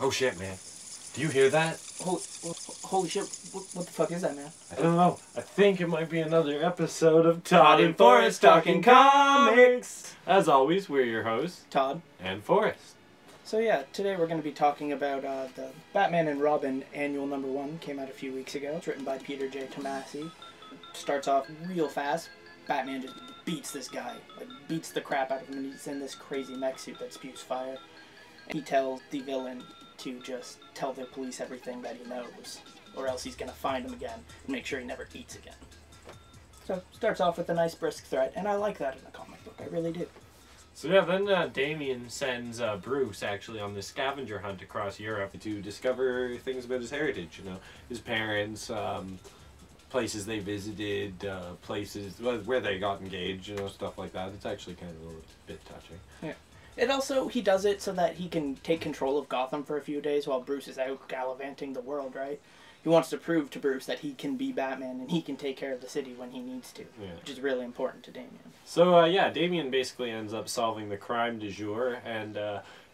Oh shit, man. Do you hear that? Holy shit, what the fuck is that, man? I don't know. I think it might be another episode of Todd and Forrest Talking Comics. As always, we're your hosts, Todd and Forrest. So yeah, today we're going to be talking about the Batman and Robin Annual #1. Came out a few weeks ago. It's written by Peter J Tomasi. Starts off real fast. Batman just beats this guy. Like, beats the crap out of him, and he's in this crazy mech suit that spews fire. And he tells the villain to just tell the police everything that he knows, or else he's going to find him again and make sure he never eats again. So, starts off with a nice brisk threat, and I like that in a comic book. I really do. So yeah, then Damian sends Bruce actually on this scavenger hunt across Europe to discover things about his heritage, you know, his parents, places they visited, places where they got engaged, you know, stuff like that. It's actually kind of a little bit touching. Yeah. It also, he does it so that he can take control of Gotham for a few days while Bruce is out gallivanting the world, right? He wants to prove to Bruce that he can be Batman and he can take care of the city when he needs to, which is really important to Damian. So, yeah, Damian basically ends up solving the crime du jour, and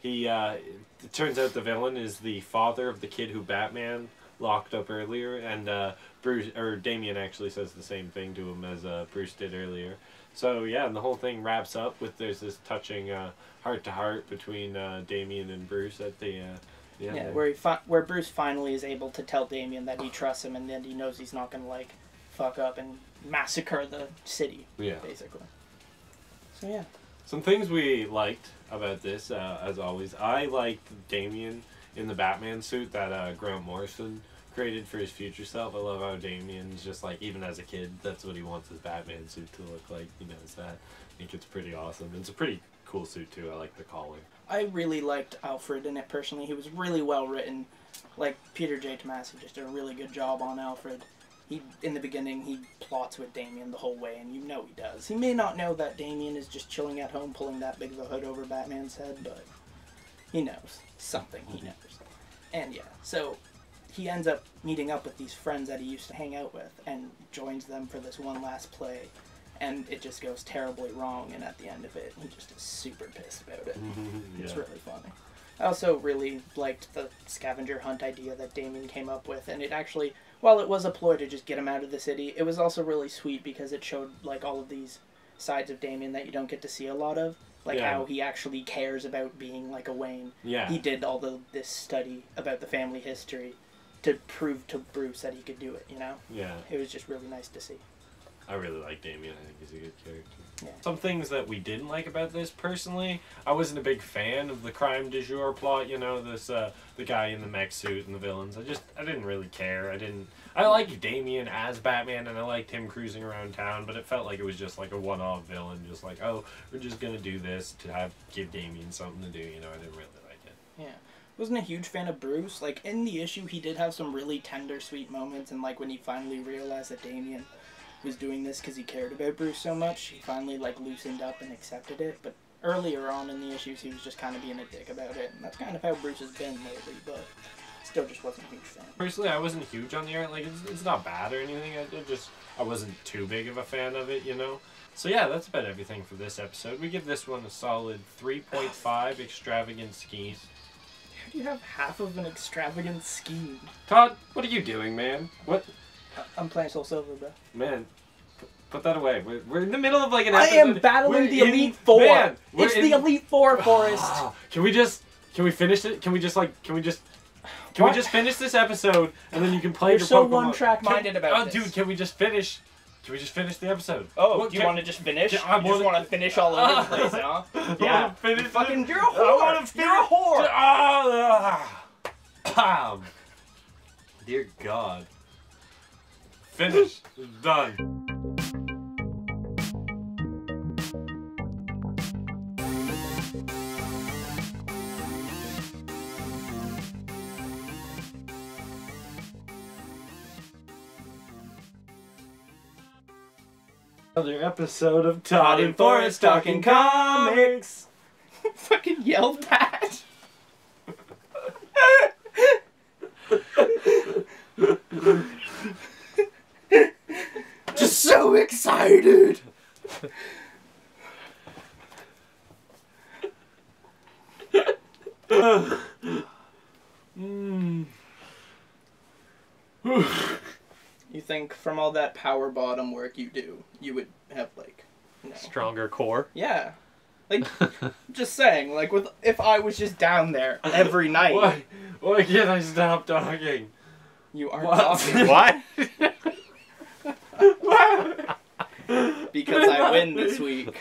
it turns out the villain is the father of the kid who Batman locked up earlier, and Damian actually says the same thing to him as Bruce did earlier. So, yeah, and the whole thing wraps up with there's this touching heart-to-heart between Damian and Bruce at the... Yeah, where Bruce finally is able to tell Damian that he trusts him and then he knows he's not going to, like, fuck up and massacre the city, basically. So, yeah. Some things we liked about this, as always. I liked Damian in the Batman suit that Grant Morrison created for his future self. I love how Damian's just, like, even as a kid, that's what he wants his Batman suit to look like. He knows that. I think it's pretty awesome. It's a pretty cool suit, too. I like the collar. I really liked Alfred in it, personally. He was really well written. Like, Peter J Tomasi just did a really good job on Alfred. In the beginning, he plots with Damian the whole way, and you know he does. He may not know that Damian is just chilling at home pulling that big of a hood over Batman's head, but he knows. Something he knows. And yeah, so he ends up meeting up with these friends that he used to hang out with and joins them for this one last play. And it just goes terribly wrong, and at the end of it, he just is super pissed about it. It's really funny. I also really liked the scavenger hunt idea that Damian came up with, and it actually, while it was a ploy to just get him out of the city, it was also really sweet because it showed, like, all of these sides of Damian that you don't get to see a lot of. Like, how he actually cares about being, like, a Wayne. Yeah. He did all this study about the family history to prove to Bruce that he could do it, you know? Yeah. It was just really nice to see. I really like Damian. I think he's a good character. Yeah. Some things that we didn't like about this, personally, I wasn't a big fan of the crime du jour plot, you know, this, the guy in the mech suit and the villains. I didn't really care. I liked Damian as Batman, and I liked him cruising around town, but it felt like it was just like a one-off villain, just like, oh, we're just gonna do this to give Damian something to do, you know. I didn't really like it. Yeah. Wasn't a huge fan of Bruce. Like, in the issue, he did have some really tender, sweet moments, and, like, when he finally realized that Damian was doing this because he cared about Bruce so much, he finally, like, loosened up and accepted it. But earlier on in the issues, he was just kind of being a dick about it, and that's kind of how Bruce has been lately, but still just wasn't a huge fan. Personally, I wasn't huge on the art. Like, it's not bad or anything. I wasn't too big of a fan of it, you know? So yeah, that's about everything for this episode. We give this one a solid 3.5 extravagant schemes. How do you have half of an extravagant scheme? Todd, what are you doing, man? What? I'm playing Soul Silver, bro. Man, put that away. We're in the middle of, like, an episode. I am battling the Elite Four. Man, it's the Elite Four, Forrest. Can we finish it? Can we just finish this episode and then you can play your Pokemon? You're so one-track-minded about this. Dude, can we just finish the episode? Oh, do you want to just finish? You just want to finish all over the place, huh? Yeah. Finish fucking, you're a whore. You're a whore. Dear God. Finish. Done. Another episode of Todd and Forrest Talking Comics. Fucking yelled that. Just so excited. You think from all that power bottom work you do, you would have like, stronger core? Yeah. Like, just saying, like, if I was just down there every night. Why can't I stop talking? You aren't talking. What? Because I win this week.